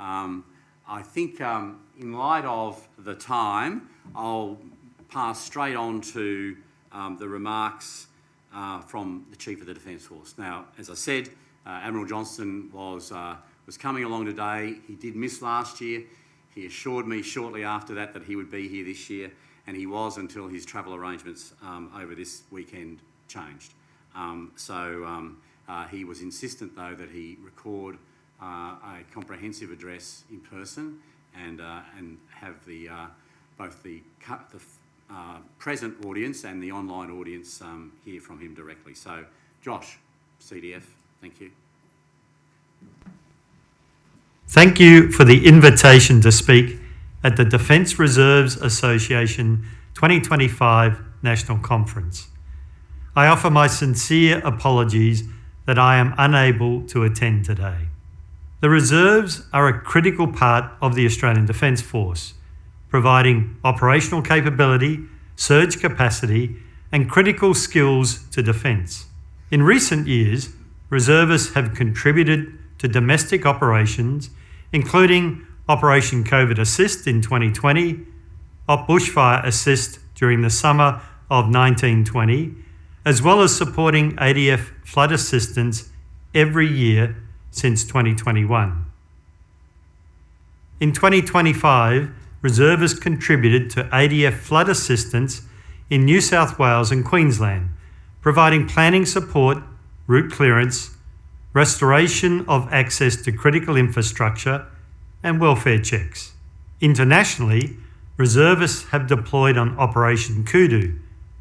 I think in light of the time, I'll pass straight on to the remarks from the Chief of the Defence Force. Now, as I said, Admiral Johnston was coming along today. He did miss last year. He assured me shortly after that he would be here this year, and he was until his travel arrangements over this weekend changed. He was insistent, though, that he record a comprehensive address in person and have both the present audience and the online audience hear from him directly. So, Josh, CDF, thank you. Thank you for the invitation to speak at the Defence Reserves Association 2025 National Conference. I offer my sincere apologies that I am unable to attend today. The Reserves are a critical part of the Australian Defence Force, providing operational capability, surge capacity, and critical skills to defence. In recent years, reservists have contributed to domestic operations, including Operation COVID Assist in 2020, Op Bushfire Assist during the summer of 1920, as well as supporting ADF flood assistance every year since 2021. In 2025, reservists contributed to ADF flood assistance in New South Wales and Queensland, providing planning support, route clearance, restoration of access to critical infrastructure, and welfare checks. Internationally, reservists have deployed on Operation Kudu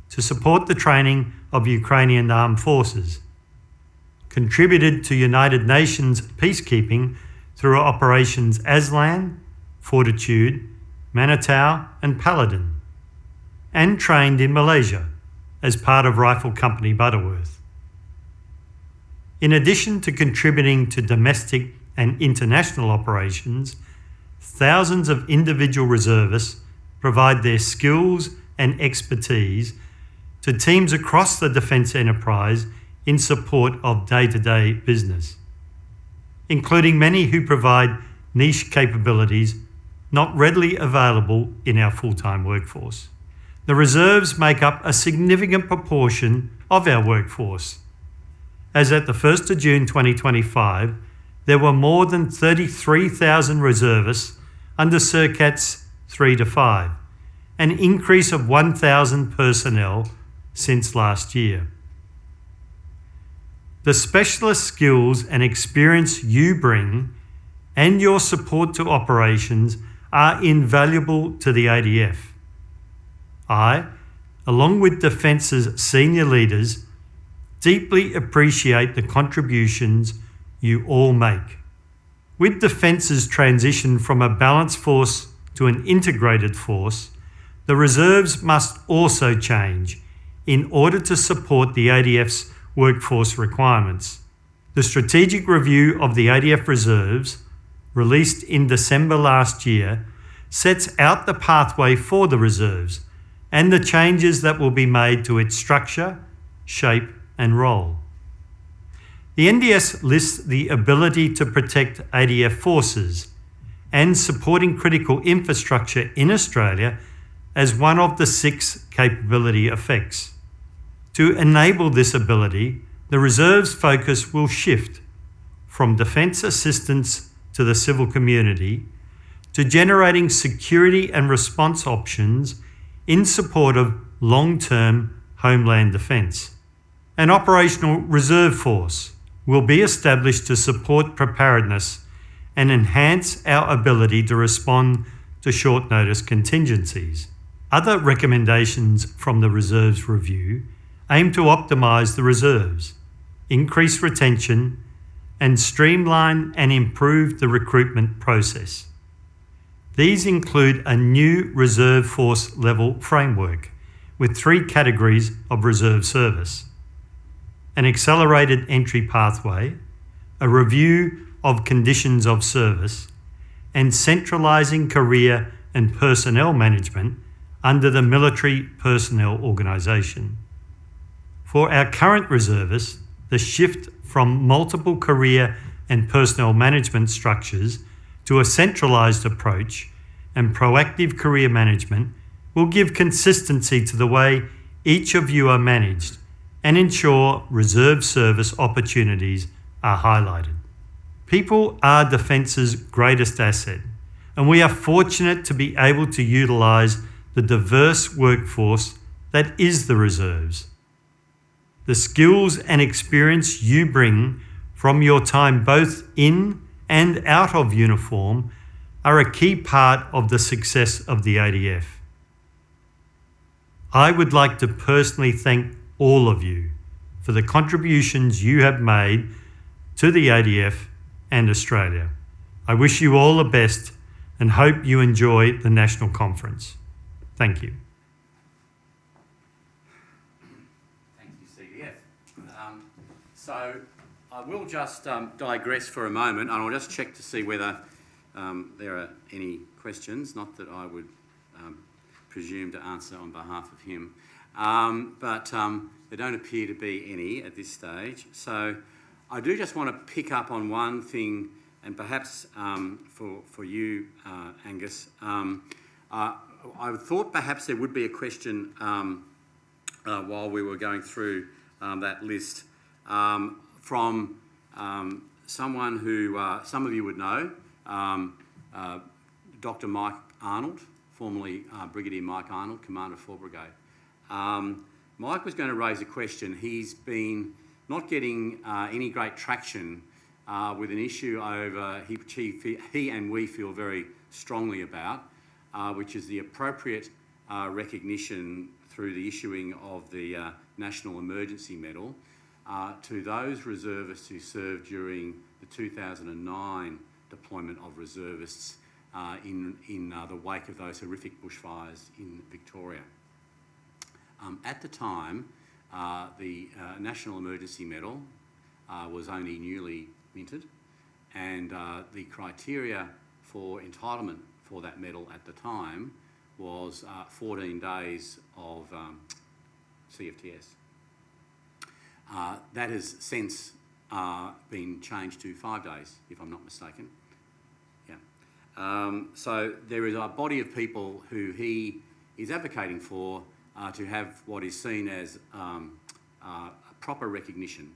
to support the training of Ukrainian armed forces, contributed to United Nations peacekeeping through operations Aslan, Fortitude, Manitau and Paladin, and trained in Malaysia as part of Rifle Company Butterworth. In addition to contributing to domestic and international operations, thousands of individual reservists provide their skills and expertise to teams across the defence enterprise in support of day-to-day business, including many who provide niche capabilities not readily available in our full-time workforce. The reserves make up a significant proportion of our workforce. As at the 1st of June 2025, there were more than 33,000 reservists under CERCATS 3 to 5, an increase of 1,000 personnel since last year. The specialist skills and experience you bring and your support to operations are invaluable to the ADF. I, along with Defence's senior leaders, deeply appreciate the contributions you all make. With Defence's transition from a balanced force to an integrated force, the reserves must also change in order to support the ADF's workforce requirements. The strategic review of the ADF reserves, released in December last year, sets out the pathway for the reserves and the changes that will be made to its structure, shape and role. The NDS lists the ability to protect ADF forces and supporting critical infrastructure in Australia as one of the 6 capability effects. To enable this ability, the reserve's focus will shift from defence assistance to the civil community to generating security and response options in support of long-term homeland defence. An operational reserve force will be established to support preparedness and enhance our ability to respond to short-notice contingencies. Other recommendations from the Reserves Review aim to optimise the reserves, increase retention, and streamline and improve the recruitment process. These include a new reserve force level framework with 3 categories of reserve service, an accelerated entry pathway, a review of conditions of service, and centralising career and personnel management under the Military Personnel Organisation. For our current reservists, the shift from multiple career and personnel management structures to a centralised approach and proactive career management will give consistency to the way each of you are managed and ensure reserve service opportunities are highlighted. People are Defence's greatest asset, and we are fortunate to be able to utilise the diverse workforce that is the reserves. The skills and experience you bring from your time both in and out of uniform are a key part of the success of the ADF. I would like to personally thank all of you for the contributions you have made to the ADF and Australia. I wish you all the best and hope you enjoy the National Conference. Thank you. Thank you, CDF. So I will just digress for a moment, and I'll just check to see whether there are any questions, not that I would presume to answer on behalf of him, but there don't appear to be any at this stage. So I do just want to pick up on one thing, and perhaps for you, Angus, I thought perhaps there would be a question while we were going through that list from someone who some of you would know, Dr. Mike Arnold, formerly Brigadier Mike Arnold, Commander of 4 Brigade. Mike was going to raise a question. He's been not getting any great traction with an issue over he and we feel very strongly about, which is the appropriate recognition through the issuing of the National Emergency Medal to those reservists who served during the 2009 deployment of reservists in the wake of those horrific bushfires in Victoria. At the time, the National Emergency Medal was only newly minted, and the criteria for entitlement for that medal at the time was 14 days of CFTS. That has since been changed to 5 days, if I'm not mistaken. Yeah. So there is a body of people who he is advocating for to have what is seen as a proper recognition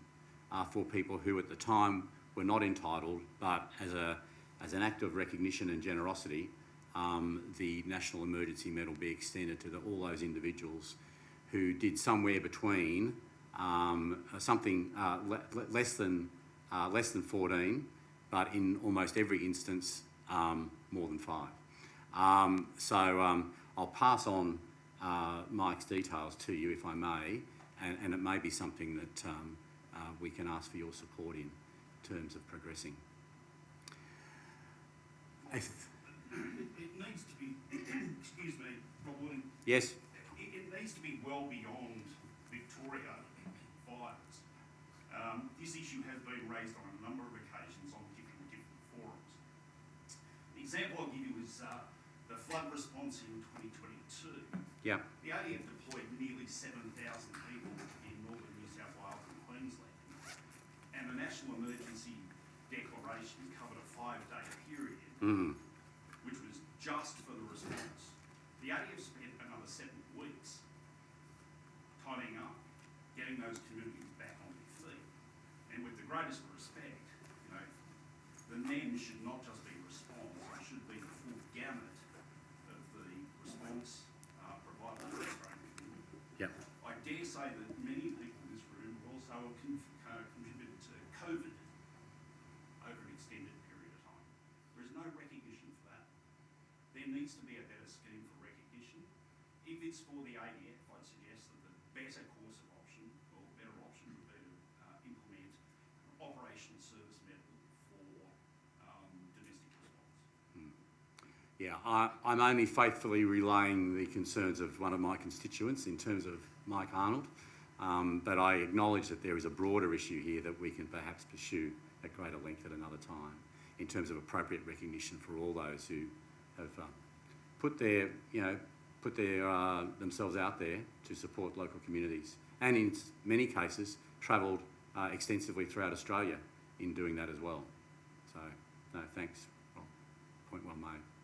for people who at the time were not entitled, but as an act of recognition and generosity, the National Emergency Medal be extended to all those individuals who did somewhere between something less than 14, but in almost every instance more than 5. So I'll pass on Mike's details to you, if I may, and it may be something that we can ask for your support in terms of progressing. It needs to be, excuse me, Rob William. Yes. It needs to be well beyond Victoria fires. This issue has been raised on a number of occasions on different forums. The example I'll give you is the flood response in 2022. Yeah. The ADF deployed nearly 7,000 people in northern New South Wales and Queensland, and the National Emergency Declaration covered a 5-day period, which was just for the response. The ADF spent another 7 weeks tidying up, getting those communities back on their feet. And with the greatest respect, you know, the NEM should not just be response, it should be the full gamut of the response provided by the Australian community. Yep. I dare say that many people in this room also contributed to COVID over an extended period of time. There is no recognition for that. There needs to be a better scheme for recognition. If it's for the ADF, I'd suggest that the better course of option, or better option, would be to implement an operational service medal for domestic response. Yeah, I'm only faithfully relaying the concerns of one of my constituents in terms of Mike Arnold, but I acknowledge that there is a broader issue here that we can perhaps pursue at greater length at another time in terms of appropriate recognition for all those who have put their themselves out there to support local communities, and in many cases travelled extensively throughout Australia in doing that as well. So, no, thanks, Rob. mate.